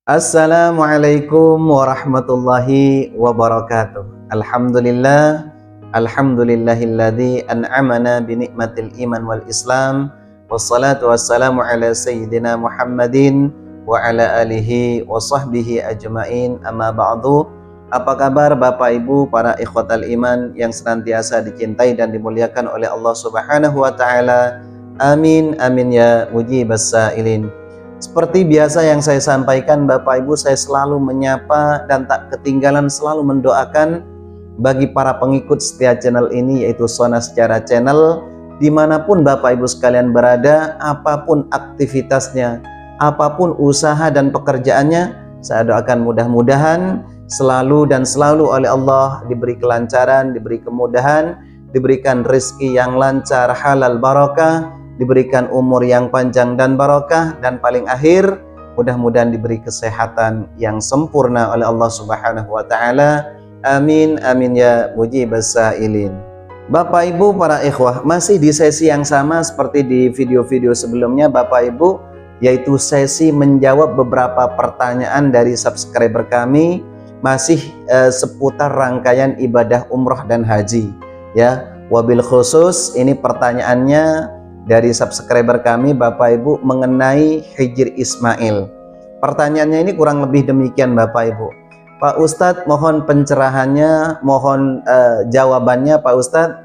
Assalamualaikum warahmatullahi wabarakatuh. Alhamdulillahilladzi an'amana bi ni'matil iman wal islam. Wassalatu wassalamu ala sayyidina Muhammadin wa ala alihi wa sahbihi ajmain. Amma ba'du. Apa kabar Bapak Ibu para ikhwatal iman yang senantiasa dicintai dan dimuliakan oleh Allah Subhanahu wa taala. Amin amin ya mujibas sa'ilin. Seperti biasa yang saya sampaikan Bapak Ibu, saya selalu menyapa dan tak ketinggalan selalu mendoakan bagi para pengikut setia channel ini, yaitu Sona Sejarah Channel, dimanapun Bapak Ibu sekalian berada, apapun aktivitasnya, apapun usaha dan pekerjaannya, saya doakan mudah-mudahan selalu oleh Allah diberi kelancaran, diberi kemudahan, diberikan rezeki yang lancar, halal, barakah, diberikan umur yang panjang dan barokah, dan paling akhir mudah-mudahan diberi kesehatan yang sempurna oleh Allah Subhanahu wa taala. Amin amin ya mujibas sa'ilin. Bapak Ibu para ikhwah, masih di sesi yang sama seperti di video-video sebelumnya Bapak Ibu, yaitu sesi menjawab beberapa pertanyaan dari subscriber kami, masih seputar rangkaian ibadah umroh dan haji ya. Wabil khusus ini pertanyaannya dari subscriber kami Bapak Ibu mengenai Hijr Ismail. Pertanyaannya ini kurang lebih demikian Bapak Ibu. Pak Ustadz, mohon pencerahannya, mohon jawabannya Pak Ustadz.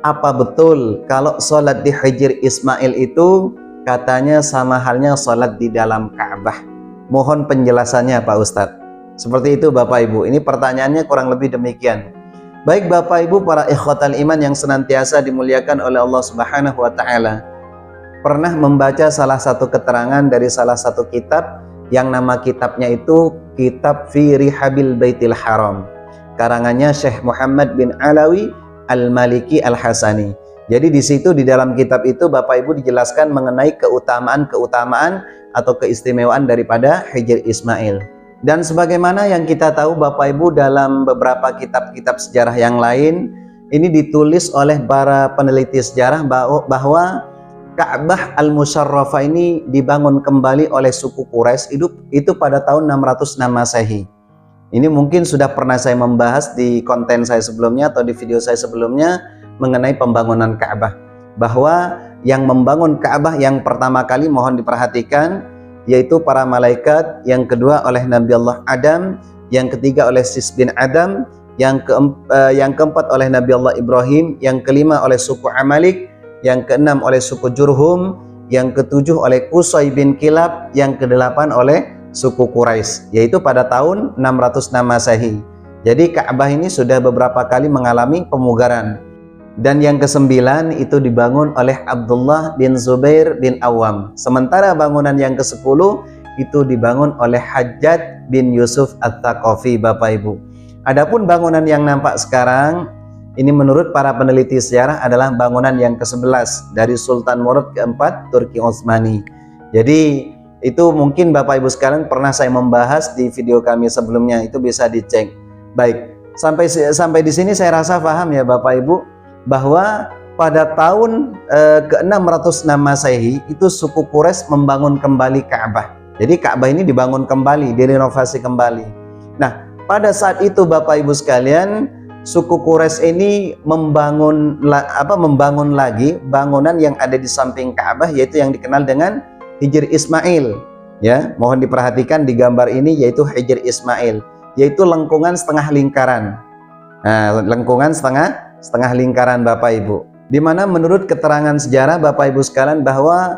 Apa betul kalau sholat di Hijr Ismail itu katanya sama halnya sholat di dalam Ka'bah? Mohon penjelasannya Pak Ustadz. Seperti itu Bapak Ibu. Ini pertanyaannya kurang lebih demikian. Baik Bapak Ibu para ikhwatal iman yang senantiasa dimuliakan oleh Allah Subhanahu wa taala. Pernah membaca salah satu keterangan dari salah satu kitab yang nama kitabnya itu Kitab Fi Rihabil Baitil Haram. Karangannya Syekh Muhammad bin Alawi Al-Maliki Al-Hasani. Jadi di situ di dalam kitab itu Bapak Ibu dijelaskan mengenai keutamaan atau keistimewaan daripada Hijr Ismail. Dan sebagaimana yang kita tahu Bapak Ibu dalam beberapa kitab-kitab sejarah yang lain, ini ditulis oleh para peneliti sejarah bahwa Ka'bah Al-Musyarrafah ini dibangun kembali oleh suku Quraisy itu pada tahun 606 Masehi. Ini mungkin sudah pernah saya membahas di konten saya sebelumnya atau di video saya sebelumnya mengenai pembangunan Ka'bah. Bahwa yang membangun Ka'bah yang pertama kali mohon diperhatikan yaitu para malaikat, yang kedua oleh Nabi Allah Adam, yang ketiga oleh Sis bin Adam, yang keempat oleh Nabi Allah Ibrahim, yang kelima oleh suku Amalik, yang keenam oleh suku Jurhum, yang ketujuh oleh Qusay bin Kilab, yang kedelapan oleh suku Quraisy, yaitu pada tahun 606 Masehi. Jadi Ka'bah ini sudah beberapa kali mengalami pemugaran. Dan yang kesembilan itu dibangun oleh Abdullah bin Zubair bin Awam. Sementara bangunan yang ke-10 itu dibangun oleh Hajjaj bin Yusuf At-Thaqafi Bapak Ibu. Adapun bangunan yang nampak sekarang ini menurut para peneliti sejarah adalah bangunan yang ke-11 dari Sultan Murad keempat Turki Utsmani. Jadi itu mungkin Bapak Ibu sekalian pernah saya membahas di video kami sebelumnya, itu bisa dicek. Baik, sampai di sini saya rasa paham ya Bapak Ibu, bahwa pada tahun ke-606 Masehi itu suku Quraisy membangun kembali Ka'bah. Jadi Ka'bah ini dibangun kembali, direnovasi kembali. Nah, pada saat itu Bapak Ibu sekalian, suku Quraisy ini membangun lagi bangunan yang ada di samping Ka'bah, yaitu yang dikenal dengan Hijr Ismail. Ya, mohon diperhatikan di gambar ini yaitu Hijr Ismail, yaitu lengkungan setengah lingkaran. Nah, lengkungan setengah lingkaran Bapak Ibu, dimana menurut keterangan sejarah Bapak Ibu sekalian bahwa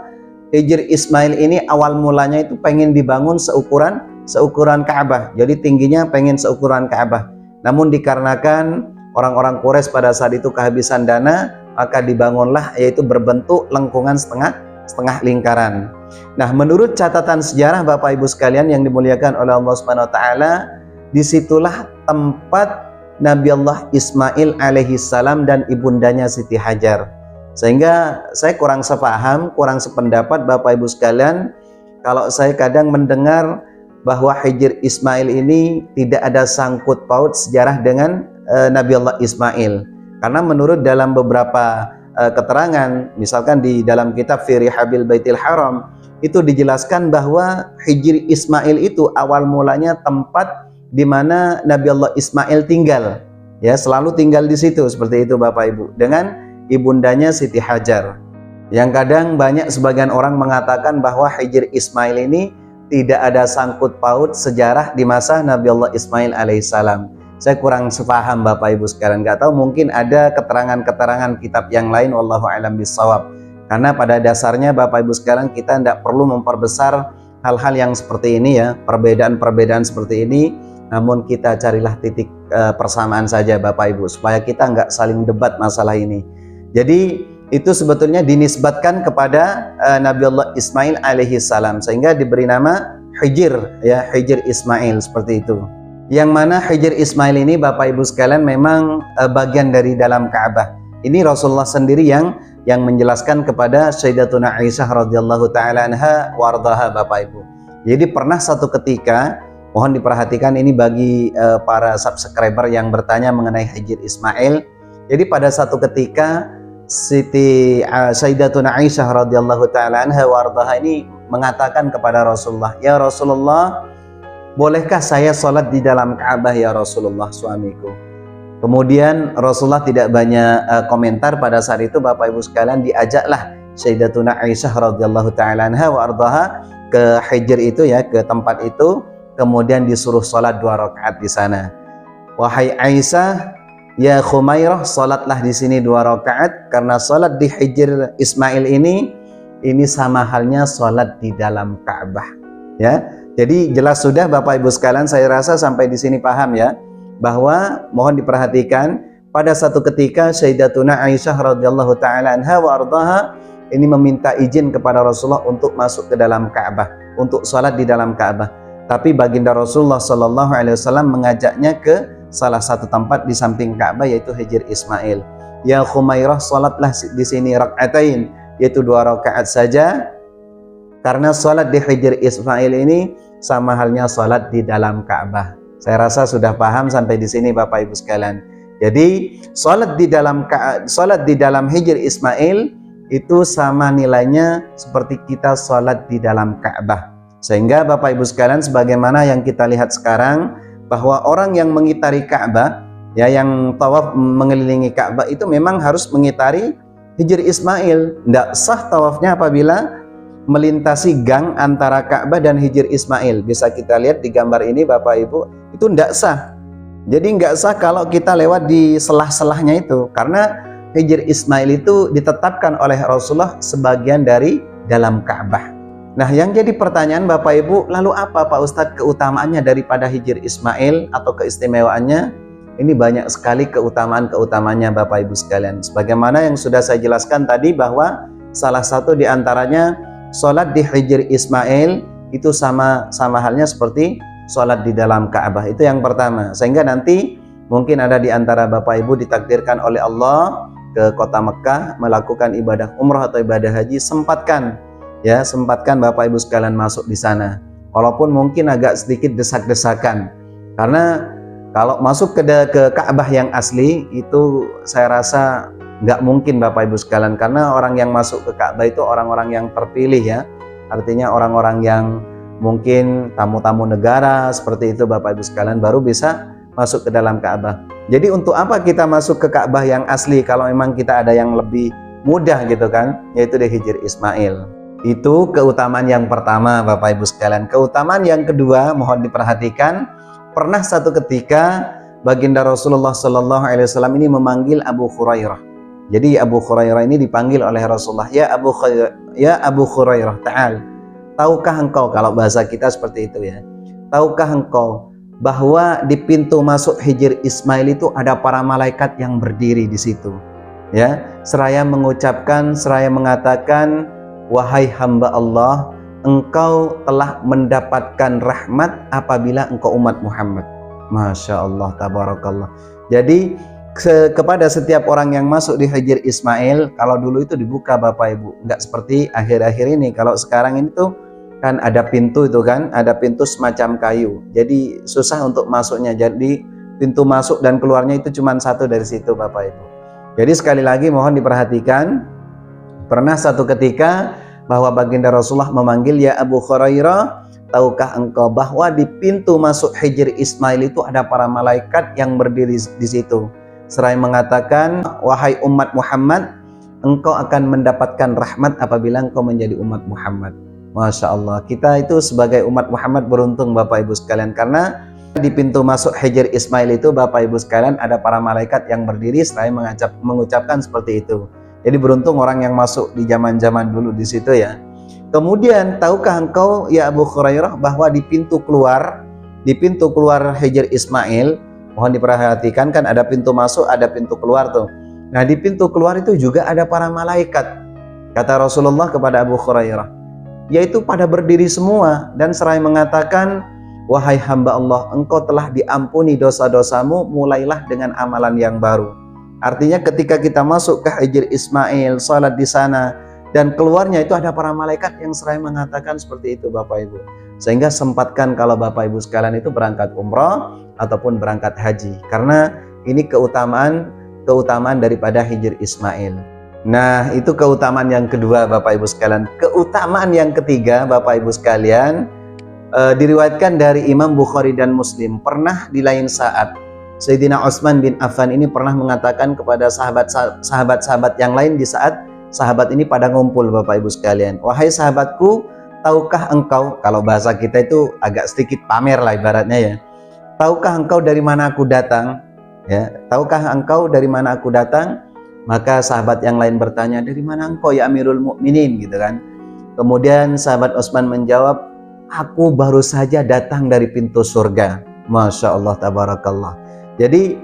Hijr Ismail ini awal mulanya itu pengen dibangun seukuran Ka'bah, jadi tingginya pengen seukuran Ka'bah. Namun dikarenakan orang-orang Quraisy pada saat itu kehabisan dana, maka dibangunlah yaitu berbentuk lengkungan setengah lingkaran. Nah, menurut catatan sejarah Bapak Ibu sekalian yang dimuliakan oleh Allah Subhanahu wa taala, disitulah tempat Nabi Allah Ismail alaihi salam dan ibundanya Siti Hajar. Sehingga saya kurang sepaham, kurang sependapat Bapak Ibu sekalian, kalau saya kadang mendengar bahwa Hijr Ismail ini tidak ada sangkut paut sejarah dengan Nabi Allah Ismail. Karena menurut dalam beberapa keterangan, misalkan di dalam kitab Fi Rihabil Baitil Haram, itu dijelaskan bahwa Hijri Ismail itu awal mulanya tempat di mana Nabi Allah Ismail tinggal. Ya, selalu tinggal di situ seperti itu Bapak Ibu, dengan ibundanya Siti Hajar. Yang kadang banyak sebagian orang mengatakan bahwa Hijri Ismail ini tidak ada sangkut paut sejarah di masa Nabi Allah Ismail alaihissalam. Saya kurang sepaham Bapak Ibu sekalian, nggak tahu, mungkin ada keterangan-keterangan kitab yang lain, wallahu a'lam bishawab. Karena pada dasarnya Bapak Ibu sekalian, kita tidak perlu memperbesar hal-hal yang seperti ini ya, perbedaan-perbedaan seperti ini. Namun kita carilah titik persamaan saja Bapak Ibu, supaya kita nggak saling debat masalah ini. Jadi itu sebetulnya dinisbatkan kepada Nabi Allah Ismail alaihi salam, sehingga diberi nama Hijr ya, Hijr Ismail seperti itu. Yang mana Hijr Ismail ini Bapak Ibu sekalian memang bagian dari dalam Ka'bah. Ini Rasulullah sendiri yang menjelaskan kepada Sayyidatuna Aisyah radhiyallahu taala anha wardaha Bapak Ibu. Jadi pernah satu ketika, mohon diperhatikan ini bagi para subscriber yang bertanya mengenai Hijr Ismail. Jadi pada satu ketika Siti Sayyidatuna Aisyah radhiyallahu taala anha wardaha ini mengatakan kepada Rasulullah, "Ya Rasulullah, bolehkah saya sholat di dalam Ka'bah ya Rasulullah, suamiku?" Kemudian Rasulullah tidak banyak komentar pada saat itu Bapak Ibu sekalian, diajaklah Sayyidatuna Aisyah radhiyallahu taala anha wardaha ke Hijr itu ya, ke tempat itu. Kemudian disuruh sholat 2 rakaat di sana. "Wahai Aisyah, ya Khumairah, sholatlah di sini 2 rakaat, karena sholat di Hijr Ismail ini sama halnya sholat di dalam Ka'bah." Ya, jadi jelas sudah Bapak Ibu sekalian, saya rasa sampai di sini paham ya, bahwa mohon diperhatikan pada satu ketika Sayyidatuna Aisyah radhiyallahu taala anha wa ardhaha ini meminta izin kepada Rasulullah untuk masuk ke dalam Ka'bah, untuk sholat di dalam Ka'bah. Tapi baginda Rasulullah Shallallahu Alaihi Wasallam mengajaknya ke salah satu tempat di samping Ka'bah, yaitu Hijr Ismail. "Ya Khumairah, sholatlah di sini rakaatain, yaitu 2 rakaat saja, karena sholat di Hijr Ismail ini sama halnya sholat di dalam Ka'bah." Saya rasa sudah paham sampai di sini Bapak Ibu sekalian. Jadi sholat di dalam Hijr Ismail itu sama nilainya seperti kita sholat di dalam Ka'bah. Sehingga Bapak Ibu sekalian, sebagaimana yang kita lihat sekarang, bahwa orang yang mengitari Ka'bah ya, yang tawaf mengelilingi Ka'bah itu memang harus mengitari Hijr Ismail. Tidak sah tawafnya apabila melintasi gang antara Ka'bah dan Hijr Ismail. Bisa kita lihat di gambar ini Bapak Ibu, itu tidak sah. Jadi nggak sah kalau kita lewat di selah-selahnya itu, karena Hijr Ismail itu ditetapkan oleh Rasulullah sebagian dari dalam Ka'bah. Nah, yang jadi pertanyaan Bapak Ibu, lalu apa Pak Ustadz keutamaannya daripada Hijr Ismail atau keistimewaannya? Ini banyak sekali keutamaan-keutamaannya Bapak Ibu sekalian. Sebagaimana yang sudah saya jelaskan tadi, bahwa salah satu di antaranya sholat di Hijr Ismail itu sama halnya seperti sholat di dalam Ka'bah. Itu yang pertama. Sehingga nanti mungkin ada di antara Bapak Ibu ditakdirkan oleh Allah ke kota Mekah melakukan ibadah umrah atau ibadah haji, sempatkan Bapak Ibu sekalian masuk di sana. Walaupun mungkin agak sedikit desak-desakan, karena kalau masuk ke Ka'bah yang asli itu saya rasa nggak mungkin Bapak Ibu sekalian, karena orang yang masuk ke Ka'bah itu orang-orang yang terpilih ya. Artinya orang-orang yang mungkin tamu-tamu negara seperti itu Bapak Ibu sekalian baru bisa masuk ke dalam Ka'bah. Jadi untuk apa kita masuk ke Ka'bah yang asli kalau memang kita ada yang lebih mudah gitu kan, yaitu di Hijr Ismail. Itu keutamaan yang pertama Bapak Ibu sekalian. Keutamaan yang kedua mohon diperhatikan, pernah satu ketika baginda Rasulullah Shallallahu Alaihi Wasallam ini memanggil Abu Hurairah. Jadi Abu Hurairah ini dipanggil oleh Rasulullah, "Ya Abu Hurairah, ta'al. Tahukah engkau," kalau bahasa kita seperti itu ya, "tahukah engkau bahwa di pintu masuk Hijr Ismail itu ada para malaikat yang berdiri di situ?" Ya, seraya mengatakan, "Wahai hamba Allah, engkau telah mendapatkan rahmat apabila engkau umat Muhammad." Masya Allah, tabarakallah. Jadi kepada setiap orang yang masuk di Hijr Ismail, kalau dulu itu dibuka Bapak Ibu, nggak seperti akhir-akhir ini. Kalau sekarang ini tuh kan ada pintu itu kan, ada pintu semacam kayu, jadi susah untuk masuknya. Jadi pintu masuk dan keluarnya itu cuma satu dari situ Bapak Ibu. Jadi sekali lagi mohon diperhatikan, pernah satu ketika bahwa baginda Rasulullah memanggil, ya Abu Hurairah, tahukah engkau bahwa di pintu masuk Hijr Ismail itu ada para malaikat yang berdiri di situ. Seraya mengatakan, wahai umat Muhammad, engkau akan mendapatkan rahmat apabila engkau menjadi umat Muhammad. Masya Allah, kita itu sebagai umat Muhammad beruntung Bapak Ibu sekalian, karena di pintu masuk Hijr Ismail itu Bapak Ibu sekalian ada para malaikat yang berdiri seraya mengucapkan seperti itu. Jadi beruntung orang yang masuk di zaman-zaman dulu di situ ya. Kemudian tahukah engkau ya Abu Hurairah bahwa di pintu keluar Hijr Ismail, mohon diperhatikan kan ada pintu masuk, ada pintu keluar tuh. Nah di pintu keluar itu juga ada para malaikat. Kata Rasulullah kepada Abu Hurairah, yaitu pada berdiri semua dan seraya mengatakan, wahai hamba Allah, engkau telah diampuni dosa-dosamu, mulailah dengan amalan yang baru. Artinya ketika kita masuk ke Hijr Ismail, salat di sana, dan keluarnya itu ada para malaikat yang seraya mengatakan seperti itu Bapak Ibu. Sehingga sempatkan kalau Bapak Ibu sekalian itu berangkat umrah ataupun berangkat haji, karena ini keutamaan daripada Hijr Ismail. Nah itu keutamaan yang kedua Bapak Ibu sekalian. Keutamaan yang ketiga Bapak Ibu sekalian, diriwayatkan dari Imam Bukhari dan Muslim, pernah di lain saat Sayyidina Utsman bin Affan ini pernah mengatakan kepada sahabat-sahabat yang lain di saat sahabat ini pada ngumpul Bapak Ibu sekalian, wahai sahabatku, tahukah engkau, kalau bahasa kita itu agak sedikit pamer lah ibaratnya ya, tahukah engkau dari mana aku datang? Ya, tahukah engkau dari mana aku datang? Maka sahabat yang lain bertanya, dari mana engkau ya Amirul Mukminin gitu kan. Kemudian sahabat Utsman menjawab, aku baru saja datang dari pintu surga. Masya Allah, tabarakallah. Jadi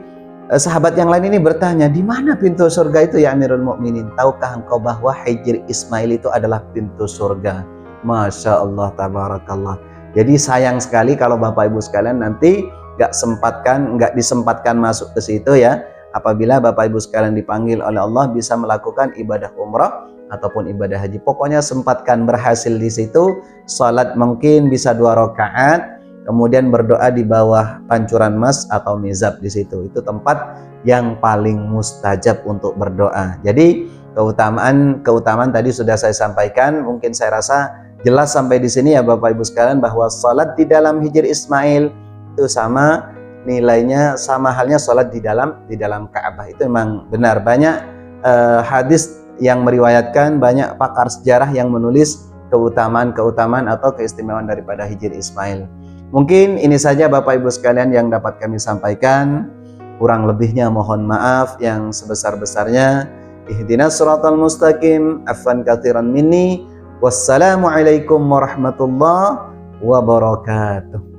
sahabat yang lain ini bertanya, di mana pintu surga itu ya Amirul Mukminin? Tahukah engkau bahwa Hijr Ismail itu adalah pintu surga? Masya Allah, tabarakallah. Jadi sayang sekali kalau Bapak Ibu sekalian nanti nggak disempatkan masuk ke situ ya. Apabila Bapak Ibu sekalian dipanggil oleh Allah bisa melakukan ibadah umrah ataupun ibadah haji, pokoknya sempatkan berhasil di situ. Salat mungkin bisa 2 rakaat, kemudian berdoa di bawah pancuran emas atau mizab di situ. Itu tempat yang paling mustajab untuk berdoa. Jadi keutamaan tadi sudah saya sampaikan. Mungkin saya rasa jelas sampai di sini ya Bapak Ibu sekalian, bahwa salat di dalam Hijr Ismail itu sama nilainya, sama halnya salat di dalam Ka'bah. Itu memang benar. Banyak hadis yang meriwayatkan, banyak pakar sejarah yang menulis keutamaan atau keistimewaan daripada Hijr Ismail. Mungkin ini saja Bapak Ibu sekalian yang dapat kami sampaikan. Kurang lebihnya mohon maaf yang sebesar-besarnya. Ihdinas siratal mustaqim, afwan katsiran minni. Wassalamualaikum warahmatullahi wabarakatuh.